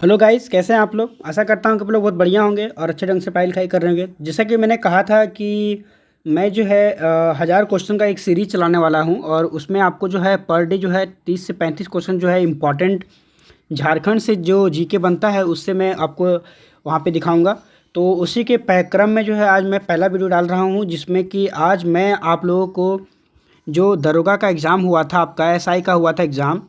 Hello guys, कैसे हैं आप लोग। आशा करता हूँ कि आप लोग बहुत बढ़िया होंगे और अच्छे ढंग से पढ़ाई लिखाई कर रहे होंगे। जैसा कि मैंने कहा था कि मैं जो है 1000 क्वेश्चन का एक सीरीज चलाने वाला हूँ और उसमें आपको जो है पर डे जो है 30 से 35 क्वेश्चन जो है इम्पॉर्टेंट झारखंड से जो जीके बनता है उससे मैं आपको वहाँ पे दिखाऊंगा। तो उसी के क्रम में जो है आज मैं पहला वीडियो डाल रहा हूँ, जिसमें कि आज मैं आप लोगों को जो दरोगा का एग्ज़ाम हुआ था, आपका एसआई का हुआ था एग्ज़ाम,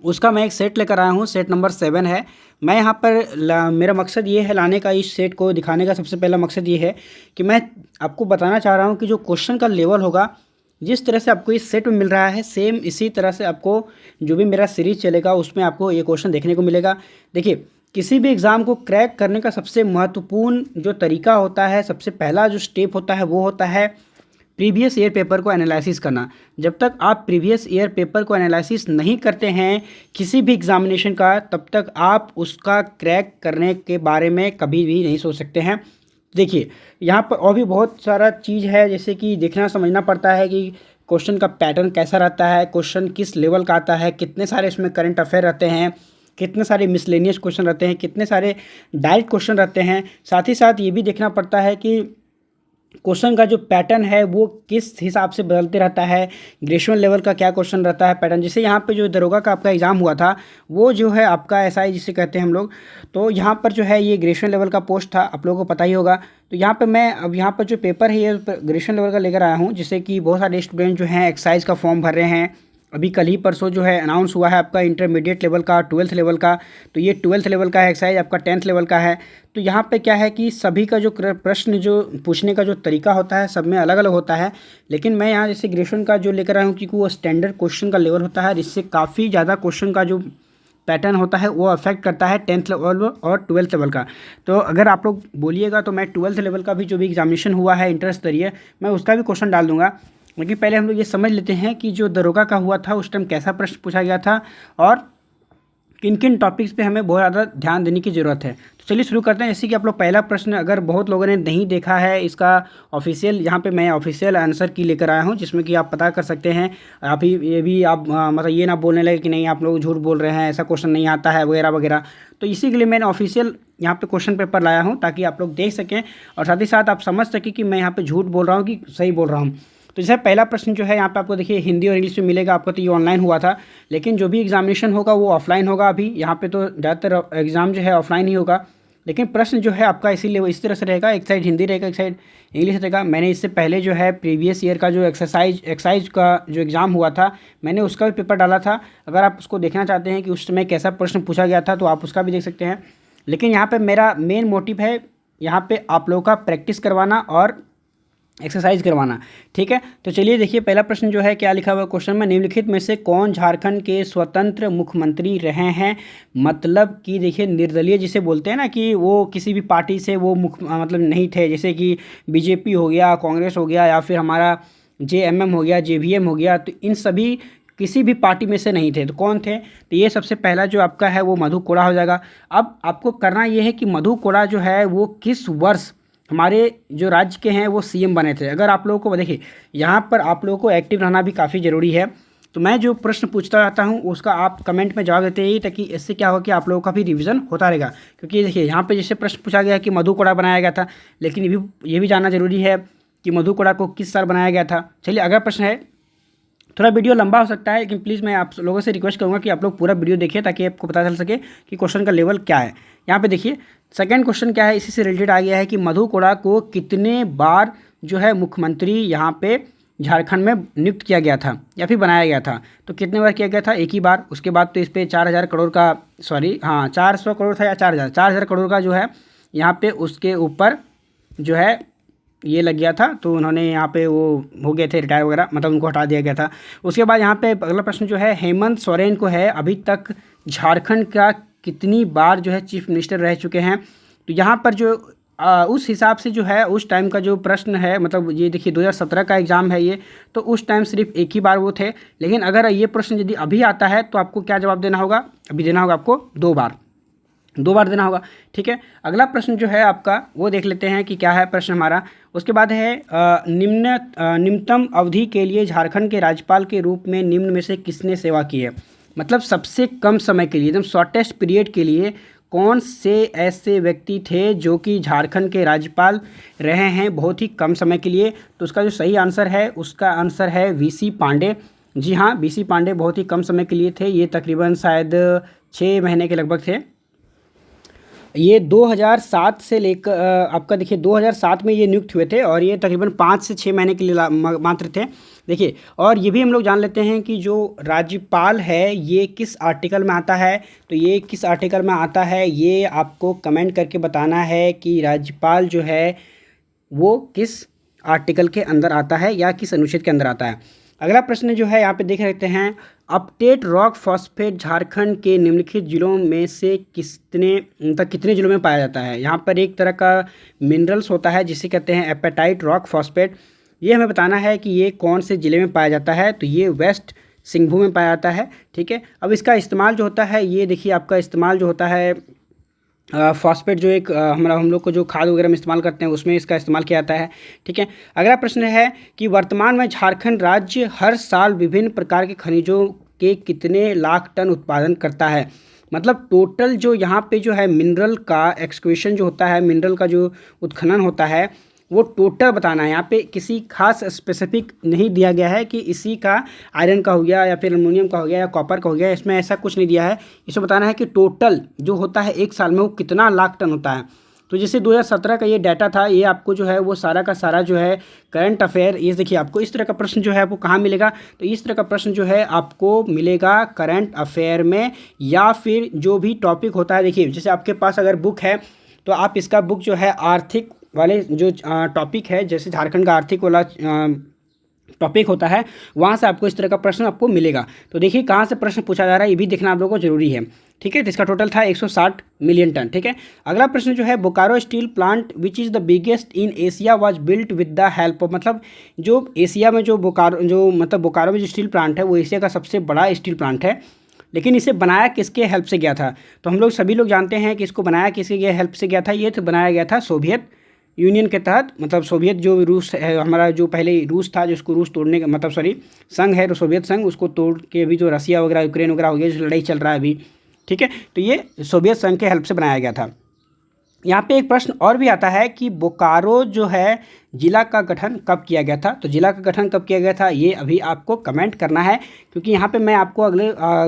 उसका मैं एक सेट लेकर आया हूँ। सेट नंबर 7 है। मैं यहाँ पर मेरा मकसद ये है लाने का, इस सेट को दिखाने का सबसे पहला मकसद ये है कि मैं आपको बताना चाह रहा हूँ कि जो क्वेश्चन का लेवल होगा, जिस तरह से आपको इस सेट में मिल रहा है, सेम इसी तरह से आपको जो भी मेरा सीरीज चलेगा उसमें आपको ये क्वेश्चन देखने को मिलेगा। देखिए, किसी भी एग्ज़ाम को क्रैक करने का सबसे महत्वपूर्ण जो तरीका होता है, सबसे पहला जो स्टेप होता है वो होता है प्रीवियस ईयर पेपर को एनालिसिस करना। जब तक आप प्रीवियस ईयर पेपर को एनालिसिस नहीं करते हैं किसी भी एग्जामिनेशन का, तब तक आप उसका क्रैक करने के बारे में कभी भी नहीं सोच सकते हैं। देखिए, यहाँ पर और भी बहुत सारा चीज़ है, जैसे कि देखना समझना पड़ता है कि क्वेश्चन का पैटर्न कैसा रहता है, क्वेश्चन किस लेवल का आता है, कितने सारे इसमें करंट अफेयर रहते हैं, कितने सारे मिसलेनियस क्वेश्चन रहते हैं, कितने सारे डायरेक्ट क्वेश्चन रहते हैं। साथ ही साथ ये भी देखना पड़ता है कि क्वेश्चन का जो पैटर्न है वो किस हिसाब से बदलते रहता है, ग्रेजुएशन लेवल का क्या क्वेश्चन रहता है पैटर्न। जैसे यहाँ पे जो दरोगा का आपका एग्ज़ाम हुआ था वो जो है आपका एसआई जिसे कहते हैं हम लोग, तो यहाँ पर जो है ये ग्रेजुएशन लेवल का पोस्ट था, आप लोगों को पता ही होगा। तो यहाँ पे मैं अब यहाँ पर जो पेपर है ये ग्रेजुएशन लेवल का लेकर आया हूँ, जिससे कि बहुत सारे स्टूडेंट जो हैं एक्साइज का फॉर्म भर रहे हैं। अभी कल ही परसों जो है अनाउंस हुआ है आपका इंटरमीडिएट लेवल का, 12th लेवल का। तो ये 12th लेवल का है एक्साइज, आपका 10th लेवल का है। तो यहाँ पे क्या है कि सभी का जो प्रश्न जो पूछने का जो तरीका होता है सब में अलग अलग होता है। लेकिन मैं यहाँ जैसे ग्रेजुएशन का जो लेकर आया हूँ, क्योंकि वो स्टैंडर्ड क्वेश्चन का लेवल होता है, जिससे काफ़ी ज़्यादा क्वेश्चन का जो पैटर्न होता है वो अफेक्ट करता है 10th लेवल और 12th लेवल का। तो अगर आप लोग बोलिएगा तो मैं 12th लेवल का भी जो भी एग्जामिनेशन हुआ है इंटर स्तरीय, मैं उसका भी क्वेश्चन डाल दूंगा। लेकिन पहले हम लोग ये समझ लेते हैं कि जो दरोगा का हुआ था उस टाइम कैसा प्रश्न पूछा गया था और किन किन टॉपिक्स पे हमें बहुत ज़्यादा ध्यान देने की ज़रूरत है। तो चलिए शुरू करते हैं। जैसे कि आप लोग पहला प्रश्न, अगर बहुत लोगों ने नहीं देखा है इसका ऑफिशियल, यहाँ पे मैं ऑफिशियल आंसर की लेकर आया हूँ, जिसमें कि आप पता कर सकते हैं। आप ही ये भी आप मतलब ये ना बोलने लगे कि नहीं आप लोग झूठ बोल रहे हैं, ऐसा क्वेश्चन नहीं आता है वगैरह वगैरह। तो इसी के लिए मैंने ऑफिशियल यहाँ पे क्वेश्चन पेपर लाया हूँ, ताकि आप लोग देख सकें और साथ ही साथ आप समझ सकें कि मैं यहाँ पे झूठ बोल रहा हूँ कि सही बोल रहा हूँ। तो जैसे पहला प्रश्न जो है यहाँ पे आपको देखिए हिंदी और इंग्लिश में मिलेगा। आपका तो ये ऑनलाइन हुआ था, लेकिन जो भी एग्जामिनेशन होगा वो ऑफलाइन होगा। अभी यहाँ पे तो ज़्यादातर एग्ज़ाम जो है ऑफलाइन ही होगा, लेकिन प्रश्न जो है आपका इसीलिए इस तरह से रहेगा, एक साइड हिंदी रहेगा, एक साइड इंग्लिश रहेगा। मैंने इससे पहले जो है प्रीवियस ईयर का जो एक्सरसाइज का जो एग्ज़ाम हुआ था, मैंने उसका भी पेपर डाला था। अगर आप उसको देखना चाहते हैं कि उस समय कैसा प्रश्न पूछा गया था तो आप उसका भी देख सकते हैं। लेकिन यहाँ पर मेरा मेन मोटिव है यहाँ पर आप लोगों का प्रैक्टिस करवाना और एक्सरसाइज करवाना, ठीक है। तो चलिए देखिए, पहला प्रश्न जो है क्या लिखा हुआ क्वेश्चन में, निम्नलिखित में से कौन झारखंड के स्वतंत्र मुख्यमंत्री रहे हैं। मतलब कि देखिए निर्दलीय जिसे बोलते हैं ना, कि वो किसी भी पार्टी से वो मतलब नहीं थे, जैसे कि बीजेपी हो गया, कांग्रेस हो गया, या फिर हमारा जेएमएम हो गया, जेवीएम हो गया, तो इन सभी किसी भी पार्टी में से नहीं थे। तो कौन थे, तो ये सबसे पहला जो आपका है वो मधु कोड़ा हो जाएगा। अब आपको करना ये है कि मधु कोड़ा जो है वो किस वर्ष हमारे जो राज्य के हैं वो सीएम बने थे। अगर आप लोगों को देखिए यहाँ पर आप लोगों को एक्टिव रहना भी काफ़ी ज़रूरी है। तो मैं जो प्रश्न पूछता रहता हूँ उसका आप कमेंट में जवाब देते ही, ताकि इससे क्या हो कि आप लोगों का भी रिवीजन होता रहेगा। क्योंकि देखिए यहाँ पे जैसे प्रश्न पूछा गया है कि मधु कोड़ा बनाया गया था, लेकिन ये भी जानना जरूरी है कि मधु कोड़ा को किस साल बनाया गया था। चलिए अगला प्रश्न है, थोड़ा वीडियो लंबा हो सकता है, लेकिन प्लीज़ मैं आप लोगों से रिक्वेस्ट करूँगा कि आप लोग पूरा वीडियो देखिए, ताकि आपको पता चल सके कि क्वेश्चन का लेवल क्या है। यहाँ पे देखिए सेकंड क्वेश्चन क्या है, इसी से रिलेटेड आ गया है कि मधु कोड़ा को कितने बार जो है मुख्यमंत्री यहाँ पे झारखंड में नियुक्त किया गया था या फिर बनाया गया था। तो कितने बार किया गया था, एक ही बार। उसके बाद तो इस पर 4000 करोड़ का, सॉरी हाँ 400 करोड़ था या 4000 करोड़ का जो है यहाँ पे उसके ऊपर जो है ये लग गया था। तो उन्होंने यहाँ पे वो हो गए थे रिटायर वगैरह, मतलब उनको हटा दिया गया था। उसके बाद यहाँ पे अगला प्रश्न जो है, हेमंत सोरेन को है अभी तक झारखंड का कितनी बार जो है चीफ मिनिस्टर रह चुके हैं। तो यहाँ पर जो उस हिसाब से जो है उस टाइम का जो प्रश्न है, मतलब ये देखिए 2017 का एग्ज़ाम है ये, तो उस टाइम सिर्फ एक ही बार वो थे। लेकिन अगर ये प्रश्न यदि अभी आता है तो आपको क्या जवाब देना होगा, अभी देना होगा आपको 2 बार देना होगा, ठीक है। अगला प्रश्न जो है आपका वो देख लेते हैं कि क्या है प्रश्न हमारा। उसके बाद है निम्नतम अवधि के लिए झारखंड के राज्यपाल के रूप में निम्न में से किसने सेवा की है। मतलब सबसे कम समय के लिए, एकदम शॉर्टेस्ट पीरियड के लिए कौन से ऐसे व्यक्ति थे जो कि झारखंड के राज्यपाल रहे हैं बहुत ही कम समय के लिए? तो उसका जो सही आंसर है, उसका आंसर है वीसी पांडे। जी हाँ, वीसी पांडे बहुत ही कम समय के लिए थे, ये तकरीबन शायद 6 महीने के लगभग थे। ये 2007 से लेकर आपका देखिए 2007 में ये नियुक्त हुए थे और ये तकरीबन 5 से 6 महीने के लिए मात्र थे। देखिए, और ये भी हम लोग जान लेते हैं कि जो राज्यपाल है ये किस आर्टिकल में आता है। तो ये किस आर्टिकल में आता है ये आपको कमेंट करके बताना है कि राज्यपाल जो है वो किस आर्टिकल के अंदर आता है या किस अनुच्छेद के अंदर आता है। अगला प्रश्न जो है यहाँ पे देख लेते हैं, अपडेट रॉक फॉस्फेट झारखंड के निम्नलिखित जिलों में से कितने जिलों में पाया जाता है। यहाँ पर एक तरह का मिनरल्स होता है जिसे कहते हैं एपेटाइट रॉक फॉस्फेट। ये हमें बताना है कि ये कौन से ज़िले में पाया जाता है। तो ये वेस्ट सिंहभूम में पाया जाता है। ठीक है, अब इसका इस्तेमाल जो होता है, ये देखिए आपका इस्तेमाल जो होता है फॉस्फेट जो एक हम लोग को जो खाद वगैरह में इस्तेमाल करते हैं उसमें इसका इस्तेमाल किया जाता है। ठीक है, अगला प्रश्न है कि वर्तमान में झारखंड राज्य हर साल विभिन्न प्रकार के खनिजों के कितने लाख टन उत्पादन करता है। मतलब टोटल जो यहाँ पे जो है मिनरल का एक्सक्वेशन जो होता है, मिनरल का जो उत्खनन होता है वो टोटल बताना है। यहाँ पे किसी खास स्पेसिफिक नहीं दिया गया है कि इसी का आयरन का हो गया या फिर एल्युमिनियम का हो गया या कॉपर का हो गया, इसमें ऐसा कुछ नहीं दिया है। इसमें बताना है कि टोटल जो होता है एक साल में वो कितना लाख टन होता है। तो जैसे 2017 का ये डाटा था, ये आपको जो है वो सारा का सारा जो है करंट अफेयर, ये देखिए आपको इस तरह का प्रश्न जो है आपको कहाँ मिलेगा। तो इस तरह का प्रश्न जो है आपको मिलेगा करंट अफेयर में, या फिर जो भी टॉपिक होता है। देखिए जैसे आपके पास अगर बुक है तो आप इसका बुक जो है आर्थिक वाले जो टॉपिक है, जैसे झारखंड का आर्थिक वाला टॉपिक होता है, वहाँ से आपको इस तरह का प्रश्न आपको मिलेगा। तो देखिए कहाँ से प्रश्न पूछा जा रहा है ये भी देखना आप लोगों को जरूरी है। ठीक है, तो इसका टोटल था 160 मिलियन टन। ठीक है, अगला प्रश्न जो है, Bokaro steel plant which is the biggest in Asia was built with the help of, मतलब जो एशिया में जो बोकारो में जो स्टील प्लांट है वो एशिया का सबसे बड़ा स्टील प्लांट है, लेकिन इसे बनाया किसके हेल्प से गया था। तो हम लोग सभी लोग जानते हैं कि इसको बनाया किसके हेल्प से गया था। ये तो बनाया गया था सोवियत यूनियन के तहत, मतलब सोवियत जो रूस है हमारा, जो पहले रूस था जिसको रूस तोड़ने का मतलब संघ है, तो सोवियत संघ, उसको तोड़ के अभी जो रसिया वगैरह यूक्रेन वगैरह हो गया, जो लड़ाई चल रहा है अभी। ठीक है, तो ये सोवियत संघ के हेल्प से बनाया गया था। यहाँ पे एक प्रश्न और भी आता है कि बोकारो जो है जिला का गठन कब किया गया था। तो जिला का गठन कब किया गया था ये अभी आपको कमेंट करना है, क्योंकि यहाँ पे मैं आपको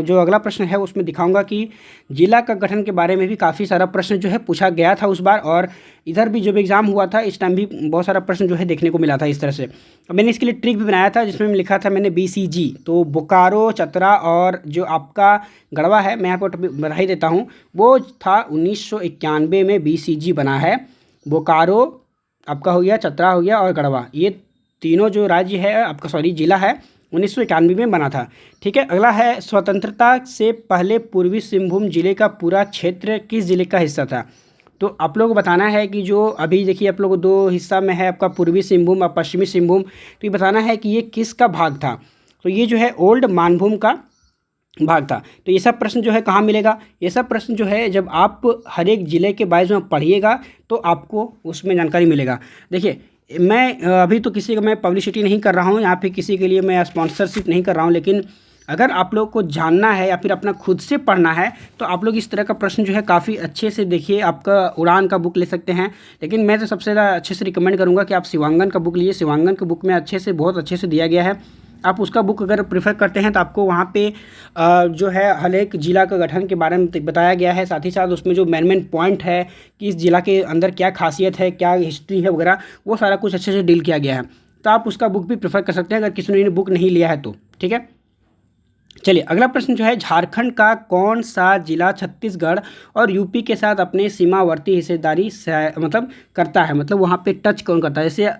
जो अगला प्रश्न है उसमें दिखाऊंगा कि जिला का गठन के बारे में भी काफ़ी सारा प्रश्न जो है पूछा गया था उस बार, और इधर भी जब एग्ज़ाम हुआ था इस टाइम भी बहुत सारा प्रश्न जो है देखने को मिला था इस तरह से। मैंने इसके लिए ट्रिक भी बनाया था जिसमें मैं लिखा था मैंने BCG, तो बोकारो, चतरा और जो आपका गढ़वा है, मैं आपको बता ही देता हूँ, वो था 1991 में BCG बना है। बोकारो आपका हो गया, चतरा हो गया और गढ़वा, ये तीनों जो राज्य है आपका जिला है 1991 में बना था। ठीक है, अगला है, स्वतंत्रता से पहले पूर्वी सिंहभूम जिले का पूरा क्षेत्र किस जिले का हिस्सा था। तो आप लोगों को बताना है कि जो अभी देखिए आप लोगों को 2 हिस्सा में है आपका पूर्वी सिंहभूम और पश्चिमी सिंहभूम, तो ये बताना है कि ये किसका भाग था। तो ये जो है ओल्ड मानभूम का भाग था। तो ये सब प्रश्न जो है कहाँ मिलेगा, ये सब प्रश्न जो है जब आप हर एक ज़िले के बारे में पढ़िएगा तो आपको उसमें जानकारी मिलेगा। देखिए मैं अभी तो किसी का मैं पब्लिसिटी नहीं कर रहा हूँ, यहाँ पे किसी के लिए मैं स्पॉन्सरशिप नहीं कर रहा हूँ, लेकिन अगर आप लोग को जानना है या फिर अपना खुद से पढ़ना है तो आप लोग इस तरह का प्रश्न जो है काफ़ी अच्छे से देखिए। आपका उड़ान का बुक ले सकते हैं, लेकिन मैं तो सबसे ज़्यादा अच्छे से रिकमेंड करूँगा कि आप शिवांगन का बुक लिए। शिवांगन के बुक में बहुत अच्छे से दिया गया है। आप उसका बुक अगर प्रेफर करते हैं तो आपको वहाँ पे जो है हर एक ज़िला का गठन के बारे में बताया गया है, साथ ही साथ उसमें जो मेन पॉइंट है कि इस ज़िला के अंदर क्या खासियत है, क्या हिस्ट्री है वगैरह, वो सारा कुछ अच्छे से डील किया गया है। तो आप उसका बुक भी प्रेफर कर सकते हैं अगर किसी ने बुक नहीं लिया है तो। ठीक है, चलिए अगला प्रश्न जो है, झारखंड का कौन सा जिला छत्तीसगढ़ और यूपी के साथ अपने सीमावर्ती हिस्सेदारी मतलब करता है, मतलब वहाँ पे टच कौन करता है। जैसे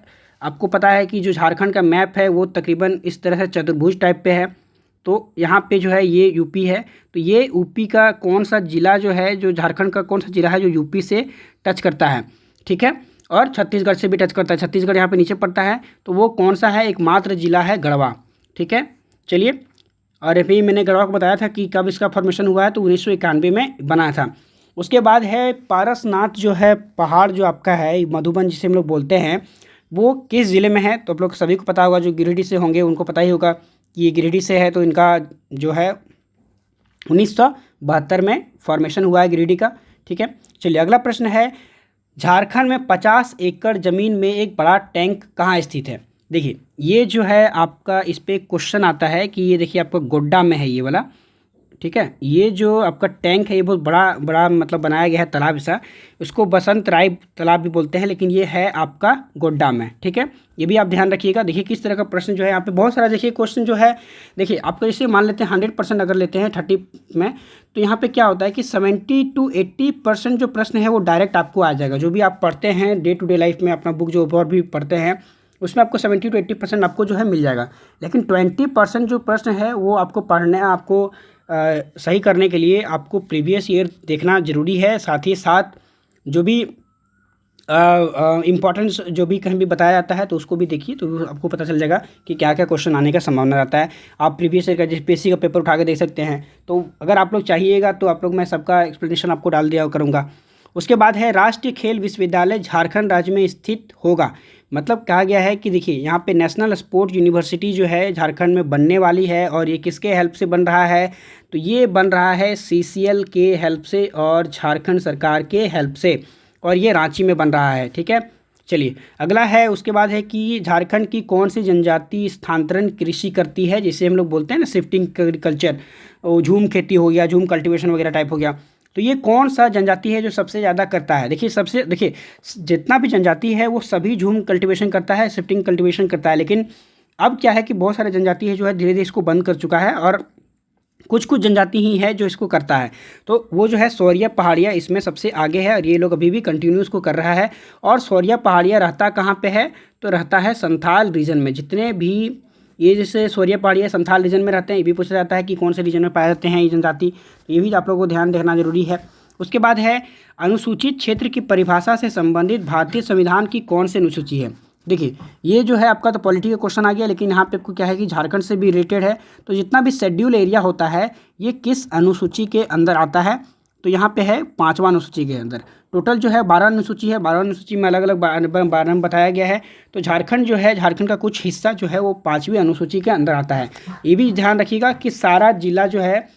आपको पता है कि जो झारखंड का मैप है वो तकरीबन इस तरह से चतुर्भुज टाइप पे है, तो यहाँ पे जो है ये यूपी है, तो ये यूपी का कौन सा जिला जो है, जो झारखंड का कौन सा जिला है जो यूपी से टच करता है। ठीक है, और छत्तीसगढ़ से भी टच करता है, छत्तीसगढ़ यहाँ पे नीचे पड़ता है, तो वो कौन सा है, एकमात्र जिला है गढ़वा। ठीक है, चलिए, और अभी मैंने गढ़वा को बताया था कि कब इसका फॉर्मेशन हुआ है, तो 1991 में बना था। उसके बाद है पारसनाथ जो है पहाड़ जो आपका है मधुबन जिसे हम लोग बोलते हैं, वो किस ज़िले में है। तो आप लोग सभी को पता होगा, जो गिरिडीह से होंगे उनको पता ही होगा कि ये गिरिडीह से है। तो इनका जो है 1972 में फॉर्मेशन हुआ है गिरिडीह का। ठीक है। चलिए अगला प्रश्न है, झारखंड में 50 एकड़ ज़मीन में एक बड़ा टैंक कहाँ स्थित है। देखिए ये जो है आपका इस पे क्वेश्चन आता है कि ये देखिए आपका गोड्डा में है ये वाला, ठीक है। ये जो आपका टैंक है ये बहुत बड़ा बड़ा मतलब बनाया गया है तालाब सा, इसको बसंत राय तालाब भी बोलते हैं, लेकिन ये है आपका गोड्डा में, ठीक है। ये भी आप ध्यान रखिएगा। देखिए किस तरह का प्रश्न जो है यहाँ पे बहुत सारा देखिए क्वेश्चन जो है, देखिए आपको जैसे मान लेते हैं 100% अगर लेते हैं 30 में, तो यहाँ पे क्या होता है कि 70 to 80% जो प्रश्न है वो डायरेक्ट आपको आ जाएगा। जो भी आप पढ़ते हैं डे टू डे लाइफ में, अपना बुक जो और भी पढ़ते हैं उसमें आपको 70 to 80% आपको जो है मिल जाएगा, लेकिन 20% जो प्रश्न है वो आपको पढ़ने आपको सही करने के लिए आपको प्रीवियस ईयर देखना ज़रूरी है। साथ ही साथ जो भी इम्पोर्टेंस जो भी कहीं भी बताया जाता है तो उसको भी देखिए, तो आपको पता चल जाएगा कि क्या क्या क्वेश्चन आने का संभावना रहता है। आप प्रीवियस ईयर का जेपीएससी का पेपर उठा के देख सकते हैं। तो अगर आप लोग चाहिएगा तो आप लोग मैं सबका एक्सप्लेनेशन आपको डाल दिया करूँगा। उसके बाद है, राष्ट्रीय खेल विश्वविद्यालय झारखंड राज्य में स्थित होगा। मतलब कहा गया है कि देखिए यहाँ पे नेशनल स्पोर्ट्स यूनिवर्सिटी जो है झारखंड में बनने वाली है, और ये किसके हेल्प से बन रहा है, तो ये बन रहा है सीसीएल के हेल्प से और झारखंड सरकार के हेल्प से, और ये रांची में बन रहा है, ठीक है। चलिए अगला है, उसके बाद है कि झारखंड की कौन सी जनजाति स्थानांतरण कृषि करती है, जिसे हम लोग बोलते हैं ना शिफ्टिंग एग्रीकल्चर, झूम खेती हो गया, झूम कल्टीवेशन वगैरह टाइप हो गया। तो ये कौन सा जनजाति है जो सबसे ज़्यादा करता है। देखिए जितना भी जनजाति है वो सभी झूम कल्टीवेशन करता है, शिफ्टिंग कल्टीवेशन करता है, लेकिन अब क्या है कि बहुत सारे जनजाति है जो है धीरे धीरे इसको बंद कर चुका है, और कुछ कुछ जनजाति ही है जो इसको करता है। तो वो जो है सौरिया पहाड़िया इसमें सबसे आगे है, और ये लोग अभी भी कंटिन्यू इसको कर रहा है। और सौरिया पहाड़िया रहता कहाँ पे है, तो रहता है संथाल रीजन में। जितने भी ये जैसे सौरिया पहाड़िया संथाल रीजन में रहते हैं, ये भी पूछा जाता है कि कौन से रीजन में पाए जाते हैं ये जनजाति, तो ये भी आप लोगों को ध्यान रखना जरूरी है। उसके बाद है, अनुसूचित क्षेत्र की परिभाषा से संबंधित भारतीय संविधान की कौन सी अनुसूची है। देखिए ये जो है आपका तो पॉलिटी का क्वेश्चन आ गया, लेकिन यहाँ पे क्या है कि झारखंड से भी रिलेटेड है। तो जितना भी शेड्यूल एरिया होता है ये किस अनुसूची के अंदर आता है, तो यहाँ पे है 5वां अनुसूची के अंदर। टोटल जो है 12 अनुसूची है, 12 अनुसूची में अलग अलग बारह बताया गया है। तो झारखंड जो है, झारखंड का कुछ हिस्सा जो है वो 5वीं अनुसूची के अंदर आता है। ये भी ध्यान रखिएगा कि सारा जिला जो है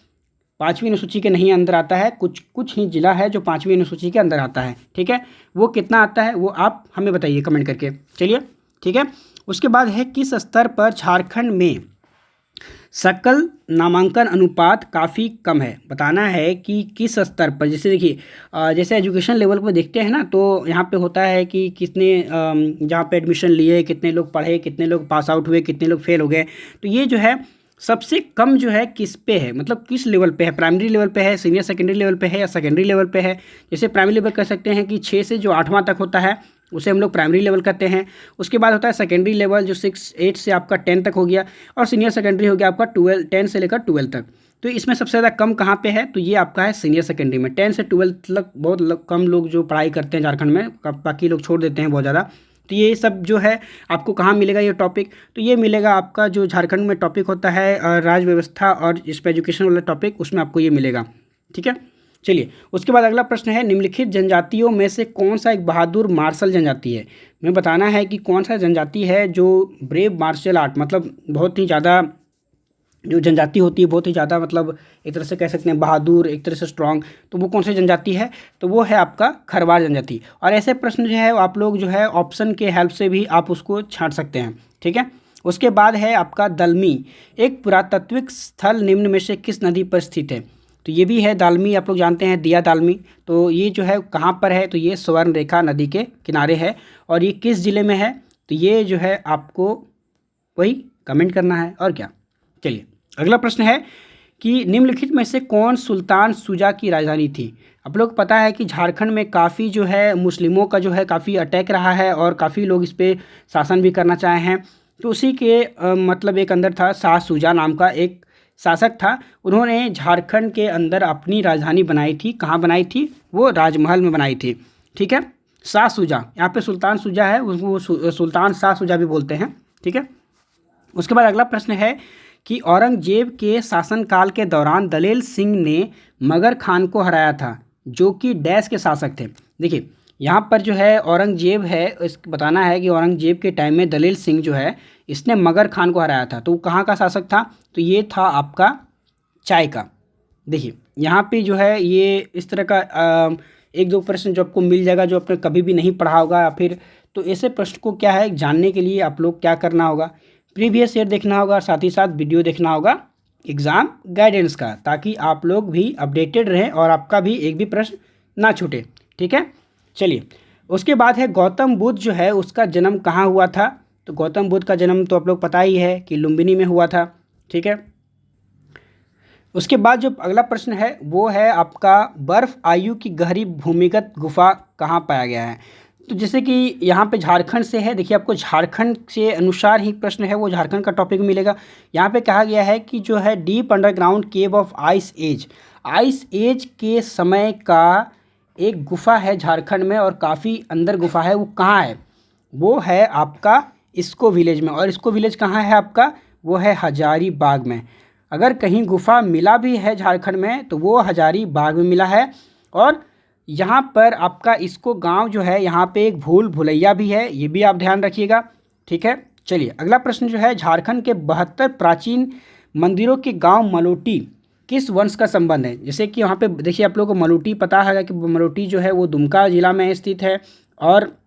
5वीं अनुसूची के नहीं अंदर आता है, कुछ कुछ ही जिला है जो 5वीं अनुसूची के अंदर आता है, ठीक है। वो कितना आता है वो आप हमें बताइए कमेंट करके। चलिए ठीक है। उसके बाद है, किस स्तर पर झारखंड में सकल नामांकन अनुपात काफ़ी कम है। बताना है कि किस स्तर पर। जैसे देखिए जैसे एजुकेशन लेवल पर देखते हैं ना, तो यहाँ पे होता है कि कितने जहाँ पे एडमिशन लिए, कितने लोग पढ़े, कितने लोग पास आउट हुए, कितने लोग फेल हो गए। तो ये जो है सबसे कम जो है किस पे है, मतलब किस लेवल पे है, प्राइमरी लेवल पे है, सीनियर सेकेंडरी लेवल पे है, या सेकेंडरी लेवल पे है। जैसे प्राइमरी लेवल कह सकते हैं कि 6 से जो 8वां तक होता है उसे हम लोग प्राइमरी लेवल कहते हैं। उसके बाद होता है सेकेंडरी लेवल जो 8 से आपका 10 तक हो गया, और सीनियर सेकेंडरी हो गया आपका 10 से लेकर 12 तक। तो इसमें सबसे ज़्यादा कम कहाँ पे है, तो ये आपका है सीनियर सेकेंडरी में। 10 से 12 तक बहुत कम लोग जो पढ़ाई करते हैं झारखंड में, बाकी लोग छोड़ देते हैं बहुत ज़्यादा। तो ये सब जो है आपको कहाँ मिलेगा ये टॉपिक, तो ये मिलेगा आपका जो झारखंड में टॉपिक होता है राज्य व्यवस्था और इस पर एजुकेशन वाला टॉपिक, उसमें आपको ये मिलेगा, ठीक है। चलिए उसके बाद अगला प्रश्न है, निम्नलिखित जनजातियों में से कौन सा एक बहादुर मार्शल जनजाति है। हमें बताना है कि कौन सा जनजाति है जो ब्रेव मार्शल आर्ट, मतलब बहुत ही ज़्यादा जो जनजाति होती है बहुत ही ज़्यादा, मतलब एक तरह से कह सकते हैं बहादुर, एक तरह से स्ट्रांग। तो वो कौन सी जनजाति है, तो वो है आपका खरवार जनजाति। और ऐसे प्रश्न जो है आप लोग जो है ऑप्शन के हेल्प से भी आप उसको छांट सकते हैं, ठीक है। उसके बाद है आपका दलमी, एक पुरातात्विक स्थल निम्न में से किस नदी पर स्थित है। तो ये भी है दालमी, आप लोग जानते हैं दिया दालमी। तो ये जो है कहाँ पर है, तो ये स्वर्ण रेखा नदी के किनारे है, और ये किस ज़िले में है, तो ये जो है आपको वही कमेंट करना है और क्या। चलिए अगला प्रश्न है कि निम्नलिखित में से कौन सुल्तान शुजा की राजधानी थी। आप लोग पता है कि झारखंड में काफ़ी जो है मुस्लिमों का जो है काफ़ी अटैक रहा है, और काफ़ी लोग इस पर शासन भी करना चाहे हैं। तो उसी के मतलब एक अंदर था शाह शुजा नाम का एक शासक था। उन्होंने झारखंड के अंदर अपनी राजधानी बनाई थी। कहाँ बनाई थी, वो राजमहल में बनाई थी, ठीक है। शाह शुजा, यहाँ पे सुल्तान शुजा है, उसको सुल्तान शाह शुजा भी बोलते हैं, ठीक है। उसके बाद अगला प्रश्न है कि औरंगजेब के शासनकाल के दौरान दलेल सिंह ने मगर खान को हराया था, जो कि डैश के शासक थे। देखिए यहाँ पर जो है औरंगजेब है, इस बताना है कि औरंगजेब के टाइम में दलेल सिंह जो है इसने मगर खान को हराया था। तो कहाँ का शासक था, तो ये था आपका चाय का। देखिए यहाँ पे जो है ये इस तरह का एक दो प्रश्न जो आपको मिल जाएगा जो आपने कभी भी नहीं पढ़ा होगा, या फिर तो ऐसे प्रश्न को क्या है जानने के लिए आप लोग क्या करना होगा, प्रीवियस ईयर देखना होगा, साथ ही साथ वीडियो देखना होगा एग्ज़ाम गाइडेंस का, ताकि आप लोग भी अपडेटेड रहें और आपका भी एक भी प्रश्न ना छूटे। ठीक है, चलिए उसके बाद है गौतम बुद्ध जो है उसका जन्म कहाँ हुआ था। तो गौतम बुद्ध का जन्म तो आप लोग पता ही है कि लुम्बिनी में हुआ था। ठीक है, उसके बाद जो अगला प्रश्न है वो है आपका बर्फ आयु की गहरी भूमिगत गुफा कहाँ पाया गया है। तो जैसे कि यहाँ पे झारखंड से है, देखिए आपको झारखंड से अनुसार ही प्रश्न है वो झारखंड का टॉपिक मिलेगा। यहाँ पे कहा गया है कि जो है deep underground cave of Ice Age के समय का एक गुफा है झारखंड में, और काफ़ी अंदर गुफा है। वो कहाँ है? वो है आपका इसको विलेज में। और इसको विलेज कहाँ है आपका? वो है हजारीबाग में। अगर कहीं गुफा मिला भी है झारखंड में तो वो हजारीबाग में मिला है। और यहाँ पर आपका इसको गांव जो है यहाँ पे एक भूल भुलैया भी है, ये भी आप ध्यान रखिएगा। ठीक है, चलिए अगला प्रश्न जो है झारखंड के 72 प्राचीन मंदिरों के गांव मलोटी किस वंश का संबंध है। जैसे कि वहाँ पे देखिए आप लोगों को मलोटी पता है कि मलोटी जो है वो दुमका जिला में स्थित है। और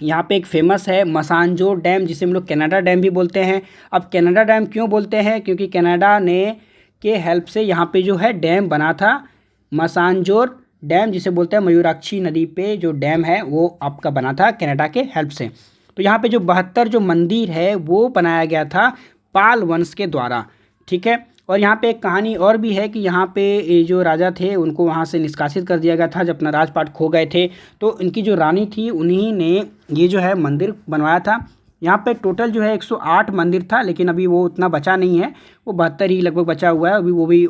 यहाँ पे एक फेमस है मसानजोर डैम, जिसे हम लोग कनाडा डैम भी बोलते हैं। अब कनाडा डैम क्यों बोलते हैं? क्योंकि कनाडा ने के हेल्प से यहाँ पे जो है डैम बना था, मसानजोर डैम जिसे बोलते हैं। मयूराक्षी नदी पे जो डैम है वो आपका बना था कनाडा के हेल्प से। तो यहाँ पे जो 72 जो मंदिर है वो बनाया गया था पाल वंश के द्वारा। ठीक है, और यहाँ पे एक कहानी और भी है कि यहाँ पे ये जो राजा थे उनको वहाँ से निष्कासित कर दिया गया था जब अपना राजपाट खो गए थे। तो इनकी जो रानी थी उन्हीं ने ये जो है मंदिर बनवाया था। यहाँ पे टोटल जो है 108 मंदिर था, लेकिन अभी वो उतना बचा नहीं है, वो 72 ही लगभग बचा हुआ है अभी। वो भी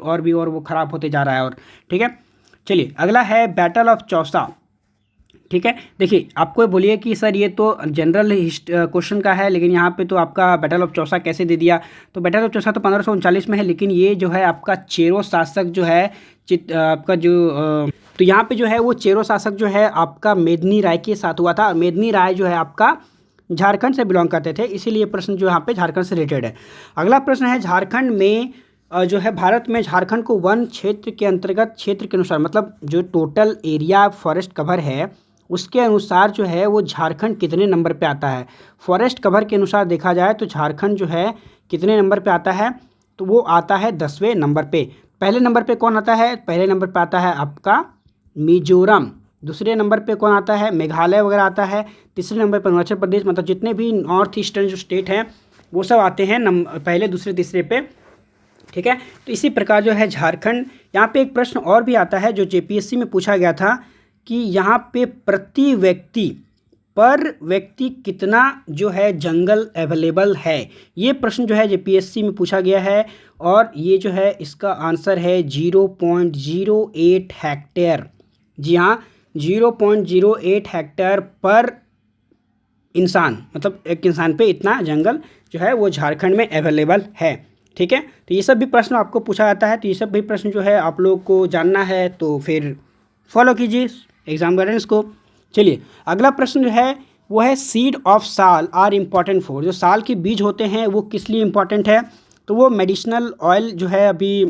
ख़राब होते जा रहा है। और ठीक है, चलिए अगला है बैटल ऑफ चौसा। ठीक है, देखिए आपको बोलिए कि सर ये तो जनरल क्वेश्चन का है, लेकिन यहाँ पे तो आपका बैटल ऑफ चौसा कैसे दे दिया। तो बैटल ऑफ चौसा तो 1539 में है, लेकिन ये जो है आपका चेरो शासक जो है आपका जो तो यहाँ पे जो है वो चेरो शासक जो है आपका मेदिनी राय के साथ हुआ था। और मेदिनी राय जो है आपका झारखंड से बिलोंग करते थे, इसीलिए प्रश्न जो यहाँ पे झारखंड से रिलेटेड है। अगला प्रश्न है झारखंड में जो है भारत में झारखंड को वन क्षेत्र के अंतर्गत क्षेत्र के अनुसार, मतलब जो टोटल एरिया फॉरेस्ट कवर है उसके अनुसार जो है वो झारखंड कितने नंबर पे आता है। फॉरेस्ट कवर के अनुसार देखा जाए तो झारखंड जो है कितने नंबर पे आता है, तो वो आता है 10वें नंबर पे। पहले नंबर पे कौन आता है? पहले नंबर पे आता है आपका मिजोरम। दूसरे नंबर पे कौन आता है? मेघालय वगैरह आता है। तीसरे नंबर पर अरुणाचल प्रदेश, मतलब जितने भी नॉर्थ ईस्टर्न जो स्टेट हैं वो सब आते हैं पहले दूसरे तीसरे पे। ठीक है, तो इसी प्रकार जो है झारखंड। यहाँ पे एक प्रश्न और भी आता है जो जेपीएससी में पूछा गया था कि यहाँ पे प्रति व्यक्ति कितना जो है जंगल अवेलेबल है। ये प्रश्न जो है जेपीएससी में पूछा गया है, और ये जो है इसका आंसर है 0.08 हेक्टेयर। जी हाँ, 0.08 हेक्टेयर पर इंसान, मतलब एक इंसान पे इतना जंगल जो है वो झारखंड में अवेलेबल है। ठीक है, तो ये सब भी प्रश्न आपको पूछा जाता है, तो ये सब भी प्रश्न जो है आप लोग को जानना है तो फिर फॉलो कीजिए एग्जाम गाइडेंस को। चलिए अगला प्रश्न जो है वो है सीड ऑफ साल आर इम्पॉर्टेंट फॉर। जो साल के बीज होते हैं वो किस लिए इम्पॉर्टेंट है? तो वो मेडिसिनल ऑयल जो है, अभी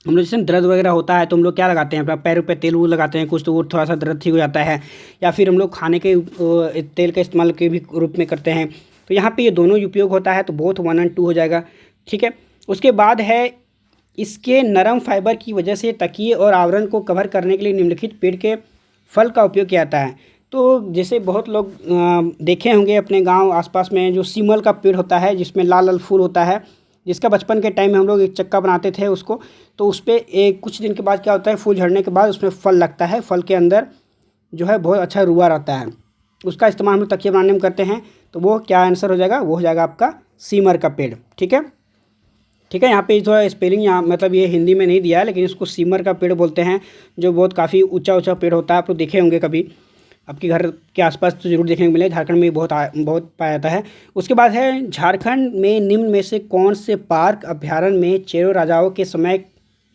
हम लोग जैसे दर्द वगैरह होता है तो हम लोग क्या लगाते हैं, अपना पैरों पे तेल वो लगाते हैं कुछ, तो वो थोड़ा सा दर्द ठीक हो जाता है। या फिर हम लोग खाने के तेल का इस्तेमाल के भी रूप में करते हैं। तो यहाँ पे ये दोनों उपयोग होता है, तो बोथ 1 और 2 हो जाएगा। ठीक है, उसके बाद है इसके नरम फाइबर की वजह से तकिए और आवरण को कवर करने के लिए निम्नलिखित पेड़ के फल का उपयोग किया जाता है। तो जैसे बहुत लोग देखे होंगे अपने गांव आसपास में जो सीमल का पेड़ होता है जिसमें लाल लाल फूल होता है, जिसका बचपन के टाइम में हम लोग एक चक्का बनाते थे उसको, तो उस पर एक कुछ दिन के बाद क्या होता है, फूल झड़ने के बाद उसमें फल लगता है। फल के अंदर जो है बहुत अच्छा रुआ रहता है, उसका इस्तेमाल हम लोग तकिया बनाने में करते हैं। तो वो क्या आंसर हो जाएगा? वो हो जाएगा आपका सीमर का पेड़। ठीक है, ठीक है, यहाँ पे थोड़ा स्पेलिंग यहाँ मतलब ये हिंदी में नहीं दिया है, लेकिन इसको सीमर का पेड़ बोलते हैं, जो बहुत काफ़ी ऊंचा पेड़ होता है। आप लोग देखे होंगे कभी, आपके घर के आसपास तो जरूर देखने को मिले, झारखंड में बहुत पाया जाता है। उसके बाद है झारखंड में निम्न में से कौन से पार्क अभ्यारण्य में चेरो राजाओं के समय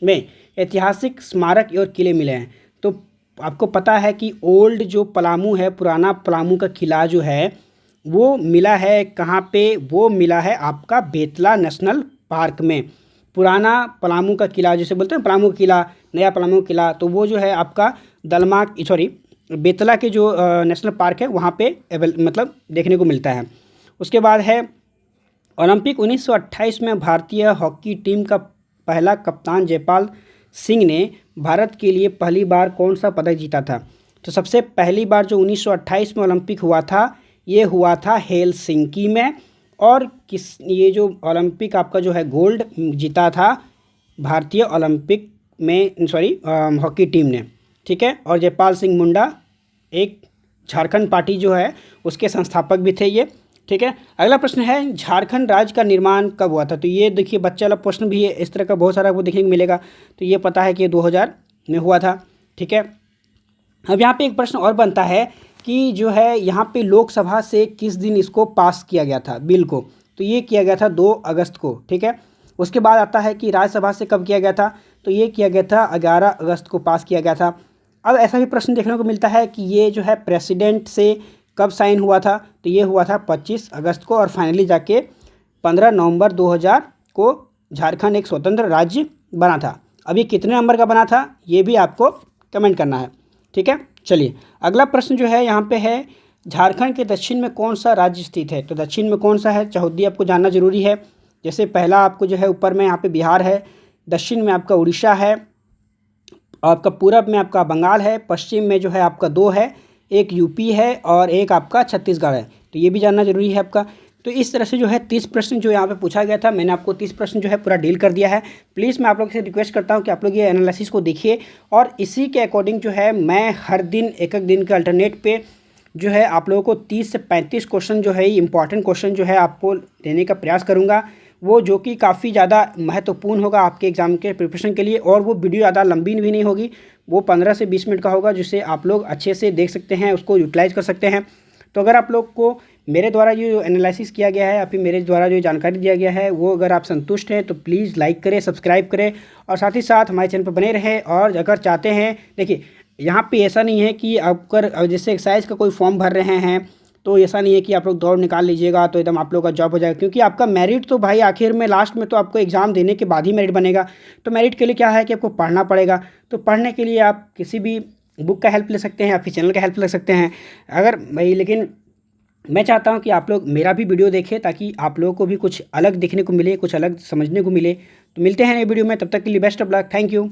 में ऐतिहासिक स्मारक और किले मिले हैं। तो आपको पता है कि ओल्ड जो पलामू है, पुराना पलामू का किला जो है वो मिला है कहाँ पे? वो मिला है आपका बेतला नेशनल पार्क में। पुराना पलामू का किला जिसे बोलते हैं पलामू किला, नया पलामू किला, तो वो जो है आपका दलमाक सॉरी बेतला के जो नेशनल पार्क है वहाँ पे मतलब देखने को मिलता है। उसके बाद है ओलंपिक 1928 में भारतीय हॉकी टीम का पहला कप्तान जयपाल सिंह ने भारत के लिए पहली बार कौन सा पदक जीता था। तो सबसे पहली बार जो 1928 में ओलंपिक हुआ था ये हुआ था हेलसिंकी में। और ये जो ओलंपिक आपका जो है गोल्ड जीता था भारतीय ओलंपिक में हॉकी टीम ने, ठीक है। और जयपाल सिंह मुंडा एक झारखंड पार्टी जो है उसके संस्थापक भी थे ये, ठीक है। अगला प्रश्न है झारखंड राज्य का निर्माण कब हुआ था। तो ये देखिए बच्चे वाला प्रश्न भी है, इस तरह का बहुत सारा आपको देखने को मिलेगा। तो ये पता है कि 2000 में हुआ था, ठीक है। अब यहाँ पे एक प्रश्न और बनता है कि जो है यहाँ पे लोकसभा से किस दिन इसको पास किया गया था बिल को। तो ये किया गया था 2 अगस्त को, ठीक है। उसके बाद आता है कि राज्यसभा से कब किया गया था। तो ये किया गया था 11 अगस्त को पास किया गया था। अब ऐसा भी प्रश्न देखने को मिलता है कि ये जो है प्रेसिडेंट से कब साइन हुआ था। तो ये हुआ था 25 अगस्त को और फाइनली जाके 15 नवंबर 2000 को झारखंड एक स्वतंत्र राज्य बना था। अब ये कितने नंबर का बना था ये भी आपको कमेंट करना है, ठीक है। चलिए अगला प्रश्न जो है यहाँ पे है झारखंड के दक्षिण में कौन सा राज्य स्थित है। तो दक्षिण में कौन सा है चौहद्दी आपको जानना जरूरी है। जैसे पहला आपको जो है ऊपर में यहाँ पे बिहार है, दक्षिण में आपका उड़ीसा है, आपका पूरब में आपका बंगाल है, पश्चिम में जो है आपका 2 है, एक यूपी है और एक आपका छत्तीसगढ़ है। तो ये भी जानना जरूरी है आपका। तो इस तरह से जो है 30 प्रश्न जो यहाँ पे पूछा गया था, मैंने आपको 30 प्रश्न जो है पूरा डील कर दिया है। प्लीज़ मैं आप लोगों से रिक्वेस्ट करता हूँ कि आप लोग ये एनालिसिस को देखिए और इसी के अकॉर्डिंग जो है मैं हर दिन एक दिन के अल्टरनेट पे जो है आप लोगों को 30 से 35 क्वेश्चन जो है इंपॉर्टेंट क्वेश्चन जो है आपको देने का प्रयास करूँगा, वो जो कि काफ़ी ज़्यादा महत्वपूर्ण होगा आपके एग्ज़ाम के प्रिपरेशन के लिए। और वो वीडियो ज़्यादा लंबी भी नहीं होगी, वो 15 से 20 मिनट का होगा जिससे आप लोग अच्छे से देख सकते हैं, उसको यूटिलाइज कर सकते हैं। तो अगर आप लोग को मेरे द्वारा जो एनालिसिस किया गया है या फिर मेरे द्वारा जो जानकारी दिया गया है वो अगर आप संतुष्ट हैं तो प्लीज़ लाइक करें, सब्सक्राइब करें और साथ ही साथ हमारे चैनल पर बने रहें। और अगर चाहते हैं, देखिए यहाँ पे ऐसा नहीं है कि अगर जैसे एक्साइज का कोई फॉर्म भर रहे हैं तो ऐसा नहीं है कि आप लोग दौड़ निकाल लीजिएगा तो एकदम आप लोग का जॉब हो जाएगा, क्योंकि आपका मेरिट तो भाई आखिर में लास्ट में तो आपको एग्ज़ाम देने के बाद ही मेरिट बनेगा। तो मेरिट के लिए क्या है कि आपको पढ़ना पड़ेगा। तो पढ़ने के लिए आप किसी भी बुक का हेल्प ले सकते हैं या फिर चैनल का हेल्प ले सकते हैं अगर भाई। लेकिन मैं चाहता हूं कि आप लोग मेरा भी वीडियो देखें ताकि आप लोगों को भी कुछ अलग देखने को मिले, कुछ अलग समझने को मिले। तो मिलते हैं नए वीडियो में, तब तक के लिए best of luck, thank you.